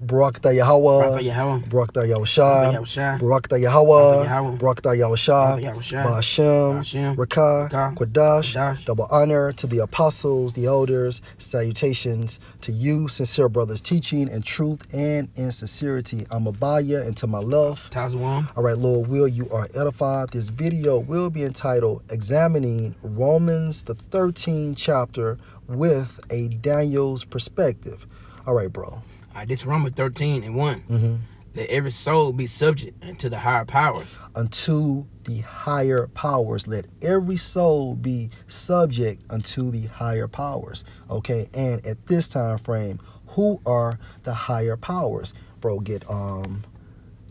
Barakatah Yahweh, Barakatah Yahushua, Barakatah Yahweh, Barakatah Yahushua, Ba'ashem, Rakah, Quadash. Double honor to the apostles, the elders. Salutations to you, sincere brothers, teaching in truth and in sincerity. I'm Abaya, and to my left. Tazwan. All right, Lord will, you are edified. This video will be entitled Examining Romans, the 13th chapter with a Daniel's perspective. All right, bro. This Romans 13:1. Let every soul be subject unto the higher powers. Unto the higher powers. Let every soul be subject unto the higher powers. Okay, and at this time frame, who are the higher powers? Bro, get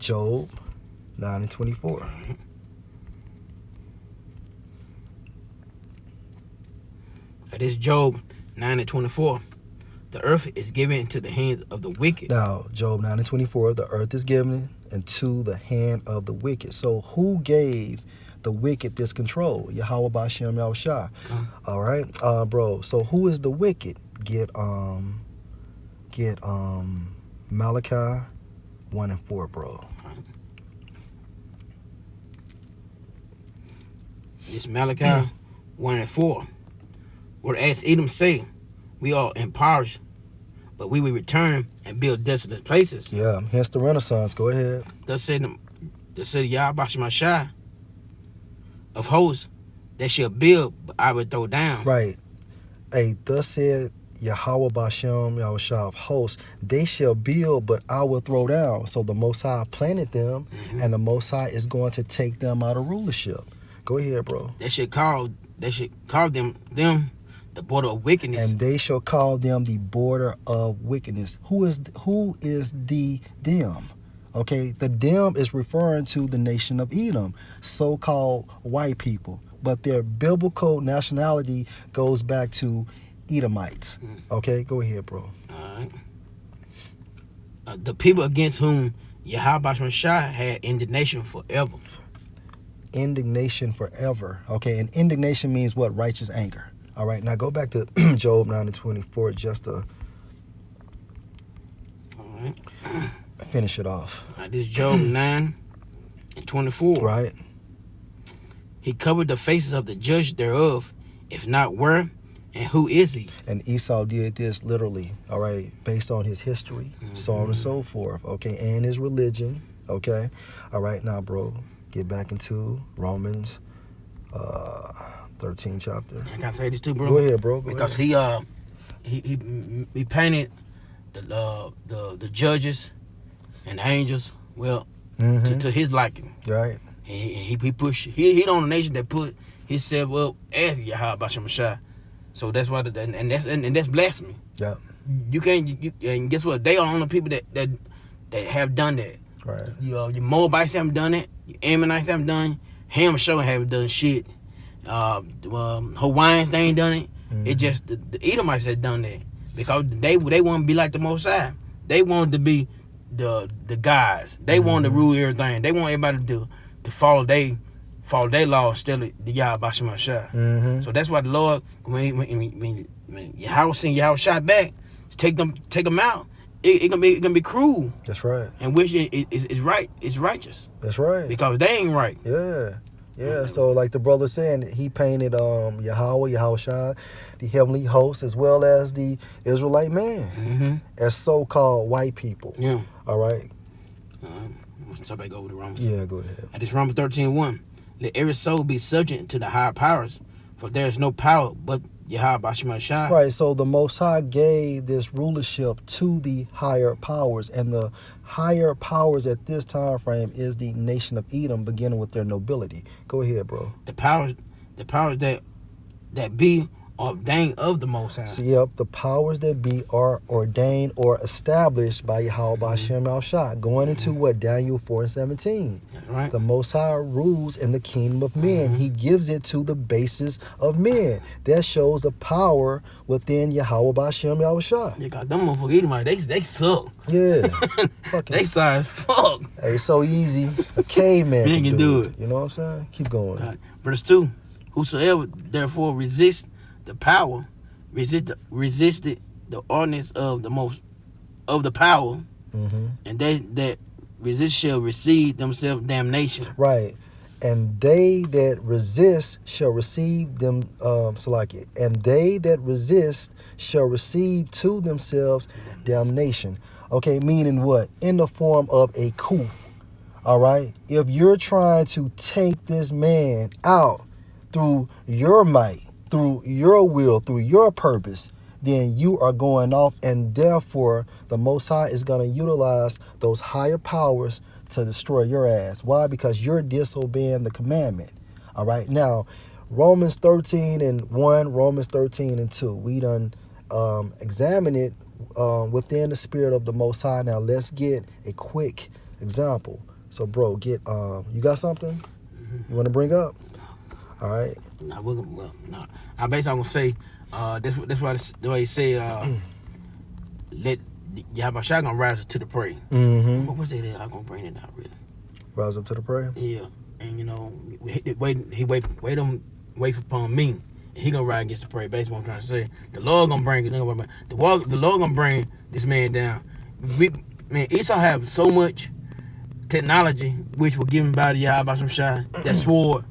Job 9:24. This Job 9:24. The earth is given into the hands of the wicked. Now, Job 9:24, the earth is given into the hand of the wicked. So who gave the wicked this control? Yahweh Ba'ashem Yahushua. All right, bro. So who is the wicked? Get Malachi 1:4, bro. This Malachi 1:4. Whereas Edom say, we are impoverished, but we will return and build desolate places. Yeah, hence the Renaissance. Go ahead. Thus said Yahweh Shai of hosts, they shall build, but I will throw down. Right. Hey, thus said Yahweh Ba'ashem Yahushua of hosts, they shall build, but I will throw down. So the Most High planted them, and the Most High is going to take them out of rulership. Go ahead, bro. They should call them the border of wickedness. And they shall call them the border of wickedness. Who is the them? Okay, the them is referring to the nation of Edom, so-called white people. But their biblical nationality goes back to Edomites. Okay, go ahead, bro. All right. The people against whom Yahweh Shai had indignation forever. Indignation forever. Okay, and indignation means what? Righteous anger. All right, now go back to Job 9:24 just to finish it off. This Job 9:24. Right. He covered the faces of the judge thereof, if not where, and who is he? And Esau did this literally, all right, based on his history, so on and so forth, okay, and his religion, okay. All right, now, bro, get back into Romans 13th chapter. I gotta say this too, bro. Go ahead, bro. Because he painted the judges and the angels to his liking. Right. He pushed. He on a nation that put himself up as Yahweh Ba'ashem Shai. So that's why that's blasphemy. Yeah. You can't. And guess what? They are the only people that have done that. Right. Your Moabites haven't done it. Your Ammonites haven't done it. Ham Show haven't done shit. Hawaiians, they ain't done it. It just the Edomites had done that because they want to be like the Most High. They wanted to be the guys. They wanted to rule everything. They want everybody to follow their law instead of the Yahweh Ba'ashem Shai. So that's why the Lord, when Yahweh send Yahweh Shai back, take them out. It gonna be cruel. That's right. And which is right. It's righteous. That's right. Because they ain't right. Yeah. Yeah, so like the brother saying, he painted Yahushua, the heavenly host, as well as the Israelite man, as so-called white people. Yeah. All right. Somebody go over to Romans. Yeah, go ahead. This Romans 13:1. Let every soul be subject to the higher powers, for there is no power but Yahweh Ba'ashem Shai. Right, so the Most High gave this rulership to the higher powers, and the higher powers at this time frame is the nation of Edom, beginning with their nobility. Go ahead, bro. The powers that be ordained of the Most High. See, yep, the powers that be are ordained or established by Yahweh Ba'ashem Yahushua. Going into what? Daniel 4:17. That's right. The Most High rules in the kingdom of men. He gives it to the basis of men. That shows the power within Yahweh Ba'ashem Yahushua. Yeah, cause them motherfuckers Edomites, they suck. Yeah. They sorry as fuck. Hey, it's so easy. A caveman can do it. You know what I'm saying? Keep going. Right. Verse 2. Whosoever therefore resists the power, resisted the ordinance of the power, and they that resist shall receive themselves damnation. Right. And they that resist shall receive them, Salaki. And they that resist shall receive to themselves damnation. Okay, meaning what? In the form of a coup. All right? If you're trying to take this man out through your might, through your will, through your purpose, then you are going off, and therefore the Most High is going to utilize those higher powers to destroy your ass. Why? Because you're disobeying the commandment. All right. Now, Romans 13:1, Romans 13:2. We done examine it within the spirit of the Most High. Now let's get a quick example. So, bro, get you got something you want to bring up? All right. No. I basically gonna say that's why the way he said let Yahawashi gonna rise up to the prey. What was it that I'm gonna bring it out really? Rise up to the prey? Yeah. And you know, wait upon me. And he gonna rise against the prey. Basically what I'm trying to say. The Lord gonna bring it. The Lord gonna bring this man down. Esau have so much technology which was given by the Yahawashi, that sword.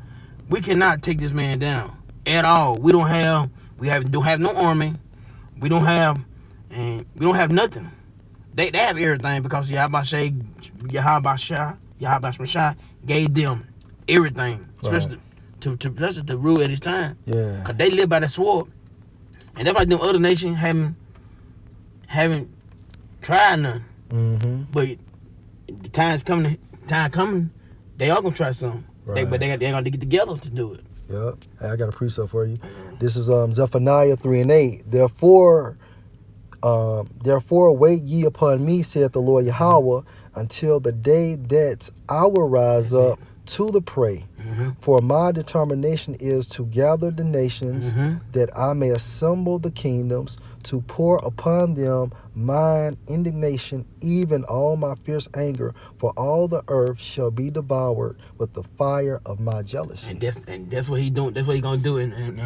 We cannot take this man down at all. We don't have no army. We don't have nothing. They have everything because Yahawashi gave them everything, especially to rule at his time. Yeah. Cause they live by the sword, and that's why them other nations haven't tried none. But the time coming, they are gonna try something. Right. They're gonna get together to do it. Yep. Hey, I got a precept for you. This is Zephaniah 3:8. Therefore wait ye upon me, saith the Lord Yahweh, until the day that I will rise up to the prey. For my determination is to gather the nations, that I may assemble the kingdoms, to pour upon them mine indignation, even all my fierce anger, for all the earth shall be devoured with the fire of my jealousy. And that's what he doing. That's what he gonna do. And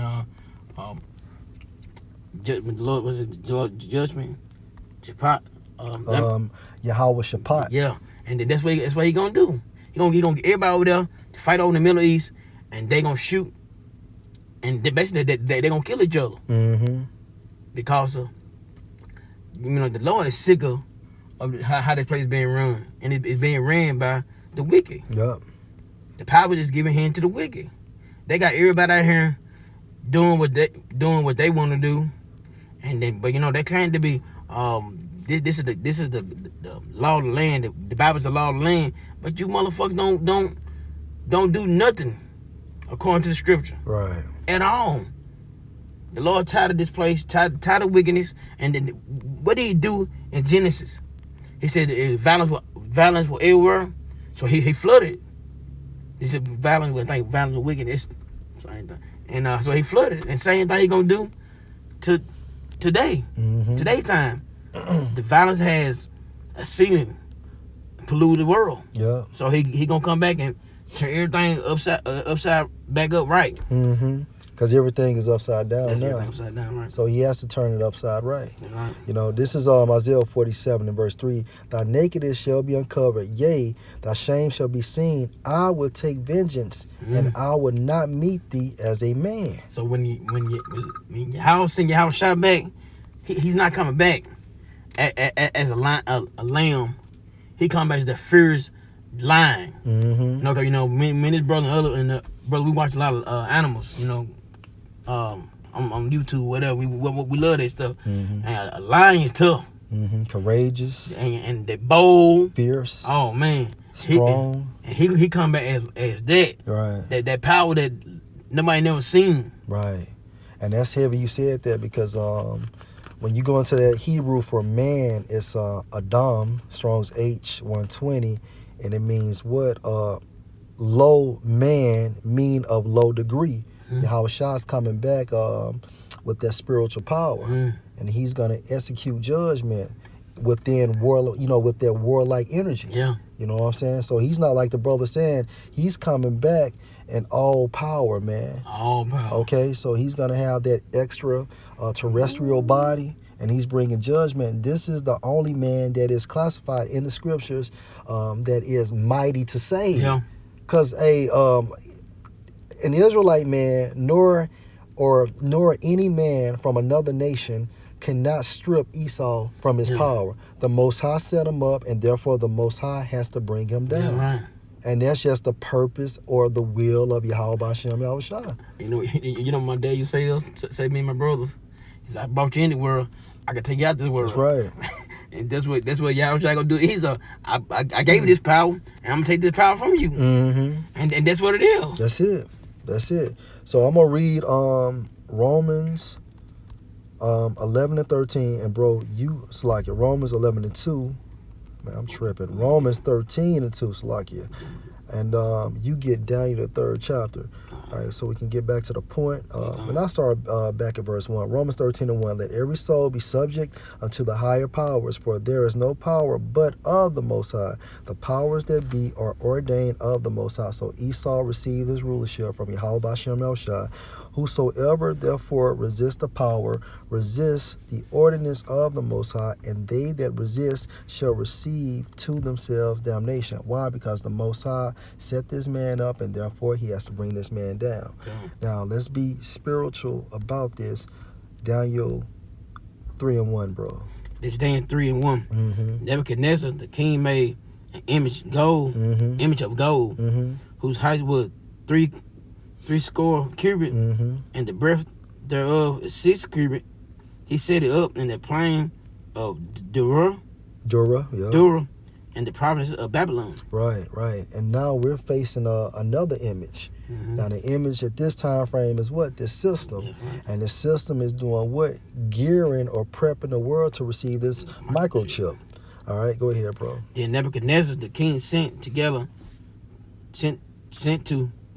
judgment. The Lord was it judgment, Shaphat. Yahweh Shaphat. Yeah, and then that's what he gonna do. He gonna get everybody over there to fight over in the Middle East, and they gonna shoot, and basically they gonna kill each other. Because of, the Lord is sick of how this place is being run, and it's being ran by the wicked. Yep. The power is given hand to the wicked. They got everybody out here doing what they want to do, and then they claim to be this is the law of the land. The Bible's the law of the land, but you motherfuckers don't do nothing according to the scripture. Right. At all. The Lord tired of this place, tired of wickedness, and then what did he do in Genesis? He said violence was everywhere, so he flooded. He said violence was wickedness, same thing. And so he flooded, and same thing he gonna do to today, today's time. The violence has a ceiling, pollute the world. Yeah. So he gonna come back and turn everything upside back up right. Because everything is upside down now. Everything upside down, right. So he has to turn it upside right. That's right. This is Isaiah 47 and verse 3. Thy nakedness shall be uncovered, yea, thy shame shall be seen. I will take vengeance, and I will not meet thee as a man. So when Yahweh send Yahawashi back, he's not coming back as a lamb. He comes back as the fierce lion. Me and his brother and brother, we watch a lot of animals. On YouTube, whatever. We love that stuff. And a lion is tough, courageous, and they bold, fierce. Oh man, strong. He come back as that. Right. That power that nobody never seen. Right. And that's heavy. You said that because when you go into that Hebrew for man, it's Adam, Strong's H120, and it means what? Low man, mean of low degree. Yahawashi is coming back with that spiritual power, and he's gonna execute judgment within with that warlike energy. Yeah, you know what I'm saying. So he's not like the brother saying he's coming back in all power, man. All power. Okay, so he's gonna have that extra terrestrial body, and he's bringing judgment. This is the only man that is classified in the scriptures that is mighty to save. Yeah. Because an Israelite man, nor any man from another nation cannot strip Esau from his power. The Most High set him up, and therefore the Most High has to bring him down. Yeah, right. And that's just the purpose or the will of Yahweh B'Shem Yahushua. You know, my dad used to say me and my brothers, he said, I brought you in the world, I can take you out this world. That's right. And that's what Yahushua gonna do. I gave you this power, and I'm gonna take this power from you. Mm-hmm. And that's what it is. That's it. So I'm gonna read Romans 11 and 13, and bro, Salakia, Romans 11 and 2. Man, I'm tripping. Romans 13 and 2, Salakia. And you get down to the 3rd chapter. All right, so we can get back to the point. And I start back at verse 1. Romans 13 and 1. Let every soul be subject unto the higher powers, for there is no power but of the Most High. The powers that be are ordained of the Most High. So Esau received his rulership from Yahweh B'Shem Yahushua. Whosoever therefore resists the power, resists the ordinance of the Most High, and they that resist shall receive to themselves damnation. Why? Because the Most High set this man up, and therefore he has to bring this man down. Now, let's be spiritual about this. Daniel 3 and 1, bro. It's Daniel 3 and 1. Mm-hmm. Nebuchadnezzar, the king, made an image of gold, whose height was three score cubit, and the breadth thereof is 6 cubit. He set it up in the plain of Dura, and the province of Babylon. Right. And now we're facing another image. Now the image at this time frame is what? This system. And the system is doing what? Gearing or prepping the world to receive this microchip. All right, go ahead, bro. Then Nebuchadnezzar, the king, sent to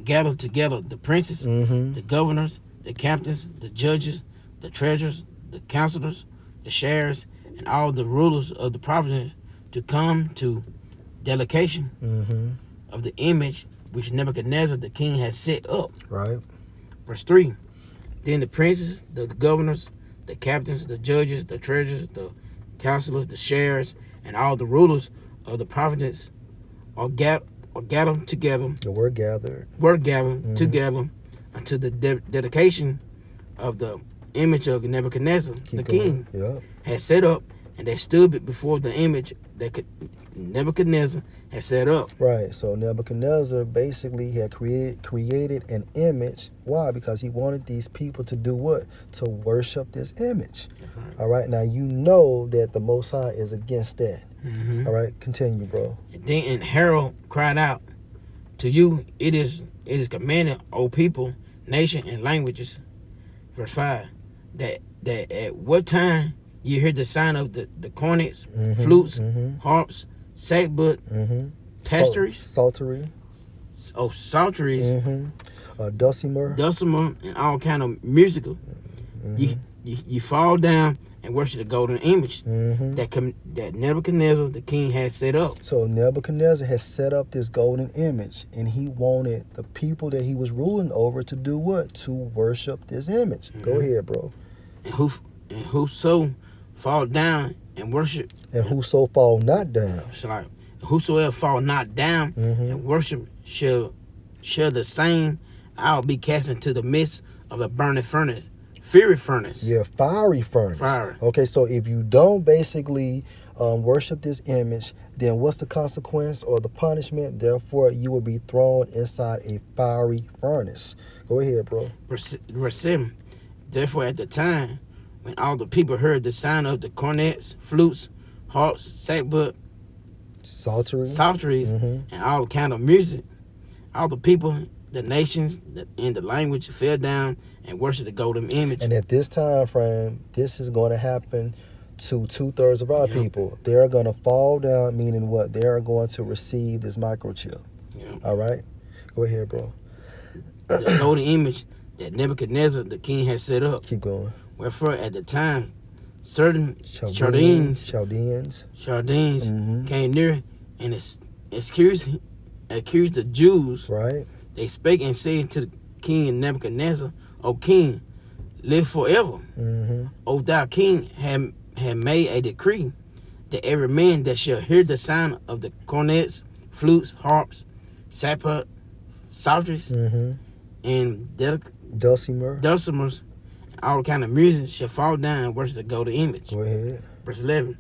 gather together the princes, the governors, the captains, the judges, the treasurers, the counselors, the sheriffs, and all the rulers of the provinces to come to delegation of the image which Nebuchadnezzar the king has set up. Right. Verse 3. Then the princes, the governors, the captains, the judges, the treasurers, the counselors, the sheriffs, and all the rulers of the provinces are gathered together. The word gathered. Together unto the dedication of the image of Nebuchadnezzar the king had set up, and they stood before the image that Nebuchadnezzar had set up. Right. So Nebuchadnezzar basically had created an image. Why? Because he wanted these people to do what? To worship this image. All right. Now you know that the Most High is against that. All right. Continue, bro. And Harold cried out, to you it is commanded, O people, nation, and languages. Verse 5. That at what time you hear the sound of the cornets, flutes, harps, sackbut, pastries, psaltery, dulcimer, and all kind of musical. You fall down and worship the golden image that Nebuchadnezzar the king had set up. So Nebuchadnezzar has set up this golden image, and he wanted the people that he was ruling over to do what? To worship this image. Go ahead, bro. And whoso fall down and worship, and whoso fall not down, whosoever fall not down and worship shall the same I'll be cast into the midst of a burning furnace, fiery furnace. Yeah, fiery furnace. Fire. Okay, so if you don't basically worship this image, then what's the consequence or the punishment? Therefore, you will be thrown inside a fiery furnace. Go ahead, bro. Verse 7. Therefore, at the time when all the people heard the sound of the cornets, flutes, harps, sackbut, psalteries, and all kind of music, all the people, the nations, and the language fell down and worshiped the golden image. And at this time frame, this is going to happen to 2/3 of our people. They're going to fall down, meaning what? They are going to receive this microchip. All right? Go ahead, bro. The golden image that Nebuchadnezzar the king had set up. Keep going. Wherefore at the time certain Chaldeans came near and accused the Jews. Right. They spake and said to the king Nebuchadnezzar, O king, live forever. Mm-hmm. O thou king, had made a decree that every man that shall hear the sound of the cornets, flutes, harps, sapphire, psalteries, Mm-hmm. and dulcimers, and all kind of music shall fall down and worship the golden image. Go ahead. Verse 11.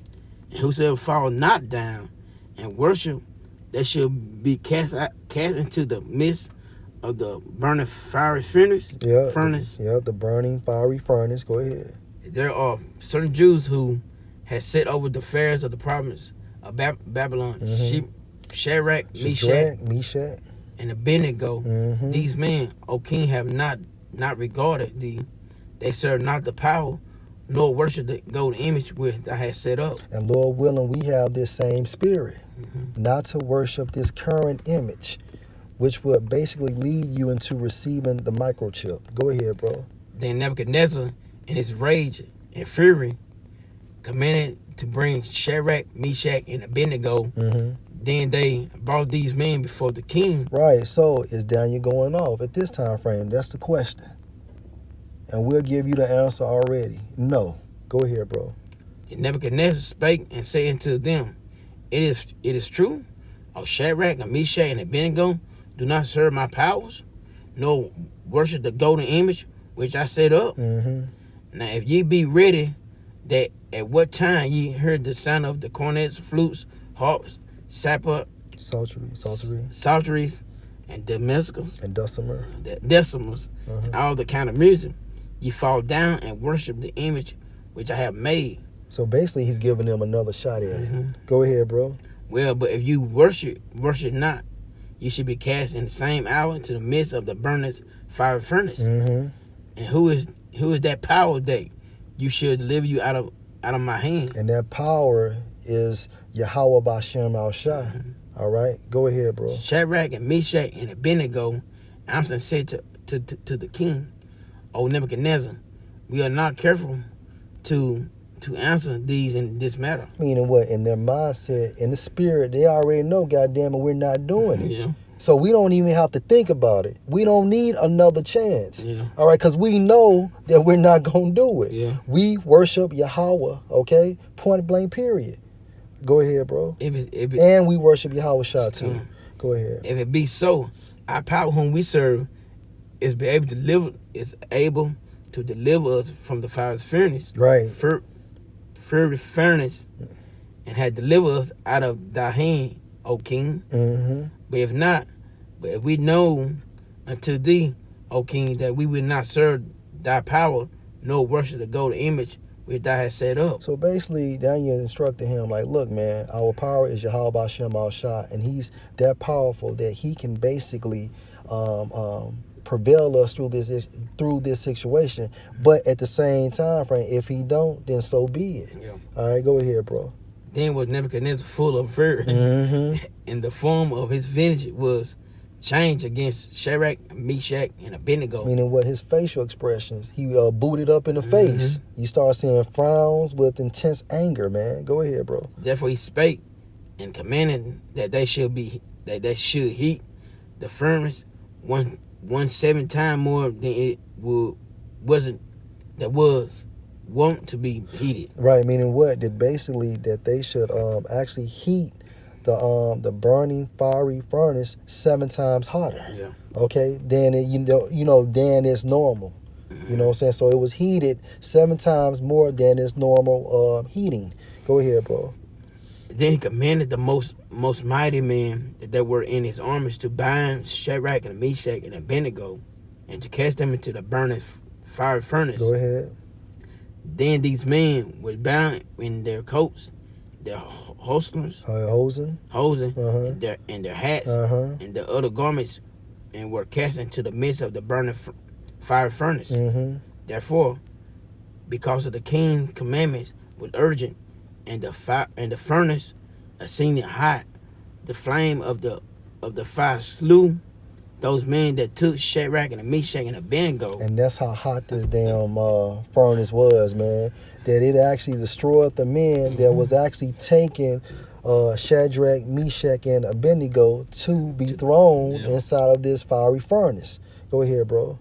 And whosoever fall not down and worship, they shall be cast into the midst of the burning fiery furnace. Yeah, the burning fiery furnace. Go ahead. There are certain Jews who had set over the affairs of the province of Babylon, Mm-hmm. Shadrach, Meshach, and Abednego. Mm-hmm. These men, O king, have not regarded thee. They serve not the power, nor worship the golden image which thou hast set up. And Lord willing, we have this same spirit, not to worship this current image, which would basically lead you into receiving the microchip. Go ahead, bro. Then Nebuchadnezzar, in his rage and fury, commanded to bring Shadrach, Meshach, and Abednego. Mm-hmm. Then they brought these men before the king. Right, so is Daniel going off at this time frame? That's the question. And we'll give you the answer already. No. Go ahead, bro. And Nebuchadnezzar spake and said unto them, It is true, O Shadrach, and Meshach, and Abednego, do not serve my powers, nor worship the golden image which I set up. Mm-hmm. Now if ye be ready, that at what time ye heard the sound of the cornets, flutes, harps, sapphire, psalteries, and dulcimers, and decimals, and all the kind of music, ye fall down and worship the image which I have made. So basically, he's giving them another shot at it. Go ahead, bro. Well, but if you worship not, you should be cast in the same hour into the midst of the burning fiery furnace. Mm-hmm. And who is that power that you should deliver you out of my hand? And that power is Yahweh Bashem Al-Shai. All right, go ahead, bro. Shadrach and Meshach and Abednego, Amson said to the king, O Nebuchadnezzar, we are not careful to answer these in this matter. Meaning what? In their mindset, in the spirit, they already know, goddamn it, we're not doing it. Yeah. So we don't even have to think about it. We don't need another chance. Yeah. All right, because we know that we're not going to do it. Yeah. We worship Yahweh, okay? Point blank, period. Go ahead, bro. And we worship Yahweh Shah too. Go ahead. If it be so, our power whom we serve is able to deliver us from the fire's furnace. Right. Fiery furnace, and had delivered us out of thy hand, O king. Mm-hmm. But if we know unto thee, O king, that we will not serve thy power, nor worship the golden image which thou hast set up. So basically, Daniel instructed him, like, look, man, our power is Yahweh Bashem Al-Shai, and he's that powerful that he can basically prevail us through this situation. But at the same time frame, if he don't, then so be it. Yeah. All right, go ahead, bro. Then was Nebuchadnezzar full of fear, and the form of his vengeance was changed against Shadrach, Meshach, and Abednego. Meaning what? His facial expressions. He booted up in the face. You start seeing frowns with intense anger, man. Go ahead, bro. Therefore he spake and commanded that they should heat the furnace one 7 times more than it was wont to be heated. Right, meaning what? That basically that they should actually heat the burning fiery furnace 7 times hotter. Yeah. Okay, then then it's normal. You know what I'm saying? So it was heated 7 times more than its normal heating. Go ahead, bro. Then he commanded the most mighty men that were in his armies to bind Shadrach and Meshach and Abednego, and to cast them into the burning fiery furnace. Go ahead. Then these men were bound in their coats, their hosen, and their hats, and their other garments, and were cast into the midst of the burning fiery furnace. Therefore, because of the king's commandments was urgent, and the furnace, ascending hot, the flame of the fire slew those men that took Shadrach and Meshach and Abednego. And that's how hot this damn furnace was, man. That it actually destroyed the men that was actually taking Shadrach, Meshach, and Abednego to be thrown inside of this fiery furnace. Go ahead, bro.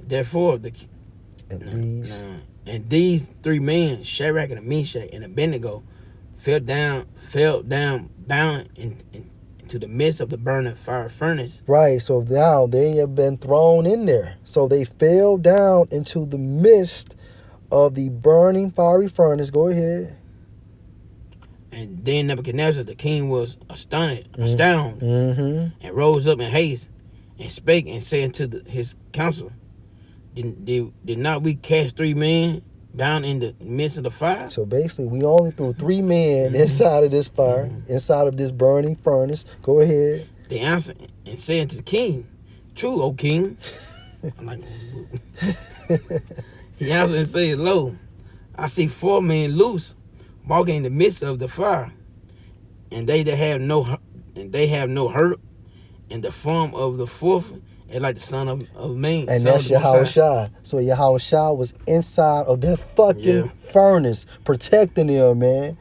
Therefore, and these 3 men, Shadrach and Meshach and Abednego, fell down, bound into the midst of the burning fire furnace. Right. So now they have been thrown in there. So they fell down into the midst of the burning fiery furnace. Go ahead. And then Nebuchadnezzar, the king, was astounded, and rose up in haste, and spake and said to his council, Did not we cast 3 men down in the midst of the fire? So basically, we only threw 3 men inside of this fire, inside of this burning furnace. Go ahead. They answered and said to the king, True, O king. I'm like, he answered and said, Lo, I see 4 men loose, walking in the midst of the fire, and they have no hurt, and the form of the 4th is like the son of man. And that's Yahushua. So Yahushua was inside of that fucking furnace, protecting them, man.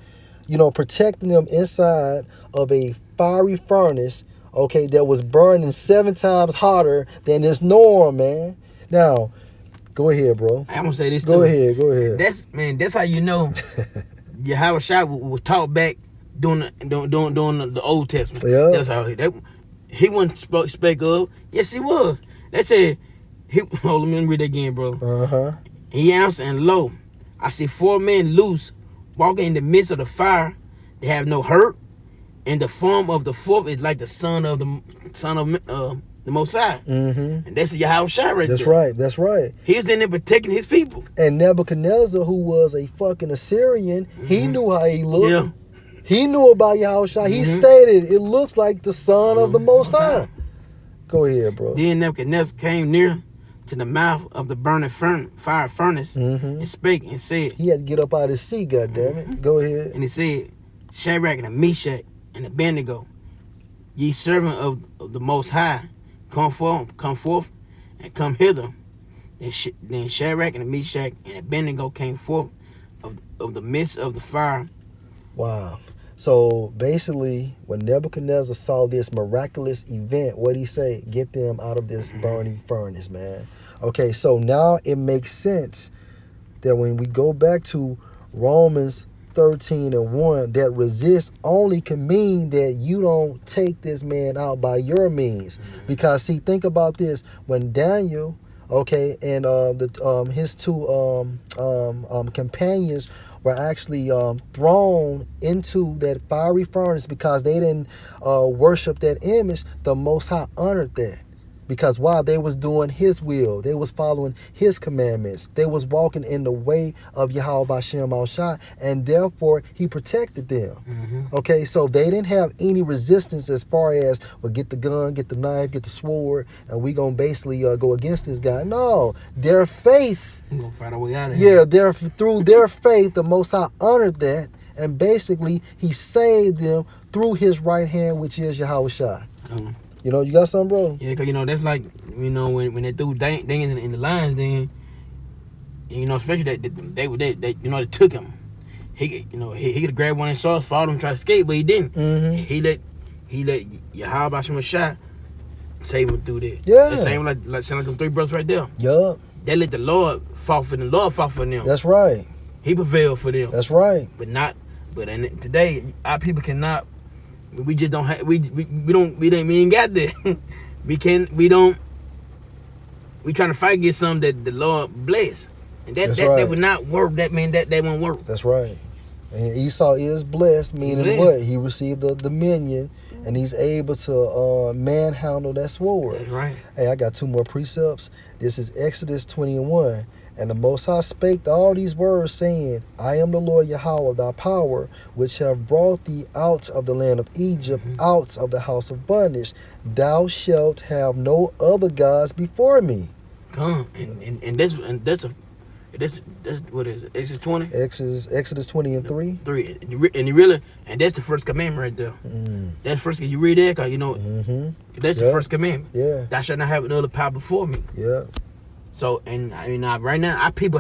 You know, protecting them inside of a fiery furnace, okay, that was burning 7 times hotter than this norm, man. Now, go ahead, bro. I'm gonna say this too. Go ahead. That's how you know Yahushua was taught back during the Old Testament. Yeah. That's how he wasn't spake of. Yes, he was. They said, let me read that again, bro. He answered, and lo, I see 4 men loose, walking in the midst of the fire. They have no hurt, and the form of the 4th is like the son of the Most High. And that's Yahushua right there. That's right. He was in there protecting his people. And Nebuchadnezzar, who was a fucking Assyrian, he knew how he looked. Yeah. He knew about Yahushua. He stated, it looks like the son of the Most High. Go ahead, bro. Then Nebuchadnezzar came near to the mouth of the burning fire furnace and spake and said, he had to get up out of his seat, goddammit. Go ahead. And he said, Shadrach and Meshach and Abednego, ye servant of the Most High, come forth and come hither. Then Shadrach and Meshach and Abednego came forth of the midst of the fire. Wow. So basically, when Nebuchadnezzar saw this miraculous event, what did he say? Get them out of this burning furnace, man. Okay, so now it makes sense that when we go back to Romans 13:1, that resist only can mean that you don't take this man out by your means. Because see, think about this. When Daniel, okay, and his 2 companions were actually thrown into that fiery furnace because they didn't worship that image, the Most High honored that. Because why? They was doing his will. They was following his commandments. They was walking in the way of Yahweh Bashem Al-Shai, and therefore he protected them. Okay, so they didn't have any resistance as far as, well, get the gun, get the knife, get the sword, and we gonna basically go against this guy. No, their faith. We're gonna find our way out of here. Yeah, through their faith, the Most High honored that, and basically he saved them through his right hand, which is Yahushua. You know, you got something, bro? Yeah, because, that's like, when they threw Daniel in the lions, then, especially that they took him. He could have grabbed one and saw, fought him, tried to escape, but he didn't. He let Yahweh Shai save him through that. Yeah. The same like them 3 brothers right there. Yup. They let the Lord fight for them. Lord fought for them. That's right. He prevailed for them. That's right. But today, our people cannot. We just don't have. We ain't got that. We trying to fight against something that the Lord bless, and that would not work. That mean that won't work. That's right. And Esau is blessed, meaning what? He received the dominion, and he's able to manhandle that sword. That's right. Hey, I got 2 more precepts. This is Exodus 20:1. And the Most High spake all these words, saying, I am the Lord Yahweh, thy power, which have brought thee out of the land of Egypt, out of the house of bondage. Thou shalt have no other gods before me. Come, and that's what is it? Exodus 20? Exodus 20:3. 3. And that's the first commandment right there. That's first. You read that, cause that's the first commandment. Yeah. Thou shalt not have another power before me. Yeah. So, and right now, our people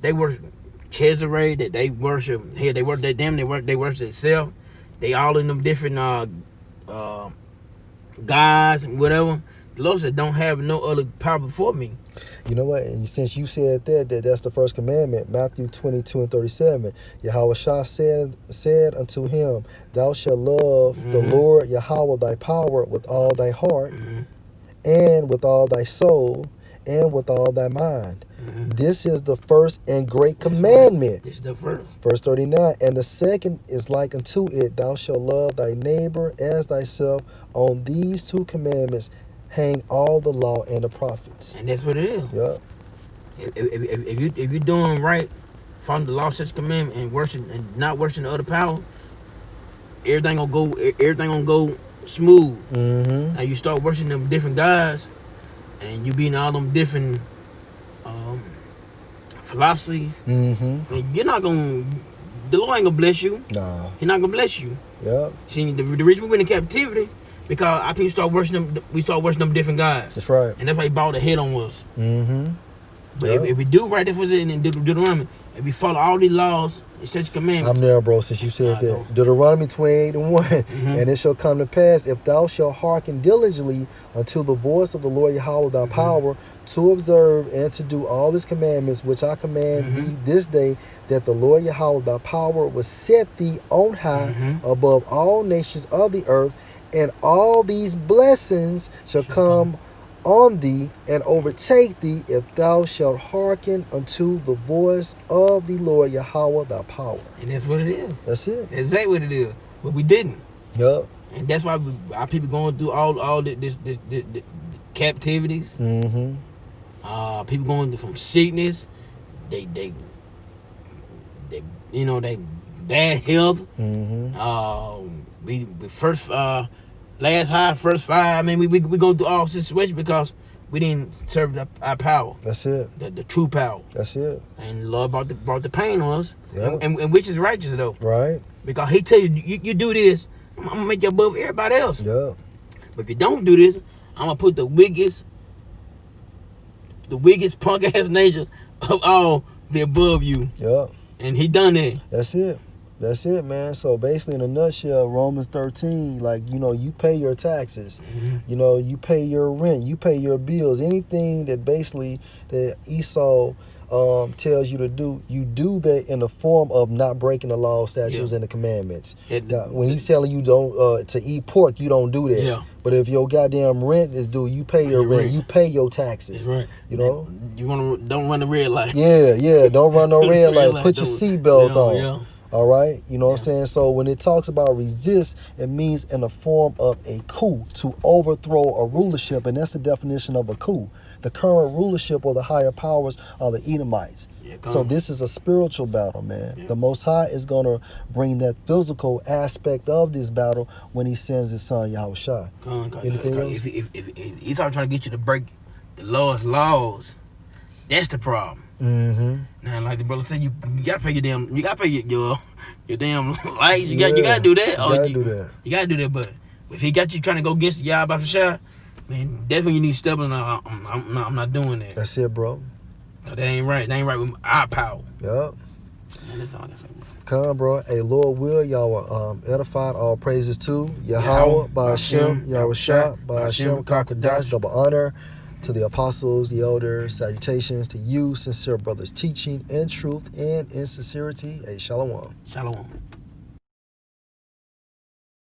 they worship Cesare, that they worship here. They worship they worship themselves. They all in them different gods and whatever. The Lord said, don't have no other power before me. You know what? And since you said that's the first commandment, Matthew 22:37. Yahweh Shah said unto him, Thou shalt love the Lord Yahweh thy power with all thy heart, and with all thy soul, and with all thy mind. This is the first and great commandment. This is the first. Verse 39. And the second is like unto it, Thou shalt love thy neighbor as thyself. On these two commandments hang all the law and the prophets. And that's what it is. Yep. If you're doing right, following the law, such commandment, and worship and not worshiping the other power, everything gonna go smooth. Mm-hmm. Now you start worshiping them different gods, and you being all them different philosophies. Mm-hmm. And you're not gonna. The Lord ain't gonna bless you. Nah. He's not gonna bless you. Yep. See, the reason we went in captivity because our people start worshiping them. We start worshiping them different gods. That's right. And that's why He brought the head on us. Mm-hmm. But if we do right, that's what's in Deuteronomy. If we follow all these laws and such commandments. I'm there, bro, since you said that. Deuteronomy 28:1. And it shall come to pass, if thou shalt hearken diligently unto the voice of the Lord Yahweh thy power, to observe and to do all his commandments, which I command thee this day, that the Lord Yahweh thy power will set thee on high above all nations of the earth, and all these blessings shall come on thee and overtake thee, if thou shalt hearken unto the voice of the Lord Yahweh thy power. And that's what it is. That's it. That's exactly what it is. But we didn't. Yep. And that's why our people going through all this captivities. Mm-hmm. People going through from sickness. They bad health. Mm-hmm. We first last high, first five. I mean, we going through all situations because we didn't serve our power. That's it. The true power. That's it. And the Lord brought the pain on us. Yep. And which is righteous though. Right. Because He tell you do this, I'm gonna make you above everybody else. Yep. But if you don't do this, I'm gonna put the wickedest punk ass nature of all be above you. Yep. And He done that. That's it. That's it, man. So basically, in a nutshell, Romans 13, like, you pay your taxes. You pay your rent. You pay your bills. Anything that basically that Esau tells you to do, you do that in the form of not breaking the law, statutes, and the commandments. Now, when he's telling you don't to eat pork, you don't do that. Yeah. But if your goddamn rent is due, you pay your rent. You pay your taxes. That's right. You know? Don't run the red light. Yeah. Don't run no red light. Put your seatbelt on. Yeah. All right, you know what I'm saying? So when it talks about resist, it means in the form of a coup, to overthrow a rulership, and that's the definition of a coup. The current rulership or the higher powers are the Edomites. So this is a spiritual battle, man. Yeah. The Most High is going to bring that physical aspect of this battle when He sends His Son, Yahweh Shai. Anything else? If He's trying to get you to break the Lord's laws, that's the problem. Now, like the brother said, you gotta pay your damn lights. You gotta do that. You gotta do that. But if He got you trying to go against the Yahweh Shai, man, that's when you need to step in. I'm not doing that. That's it, bro. So that ain't right. That ain't right with our power. Yep. Man, that's all I can say, bro. Come, bro. Hey, Lord will, y'all edified. All praises to Yahweh, Ba'ashem, Yahweh Shah, Ba'ashem, Kakadash, double honor to the apostles, the elders, salutations to you, sincere brothers, teaching in truth and in sincerity. Hey, shalom. Shalom.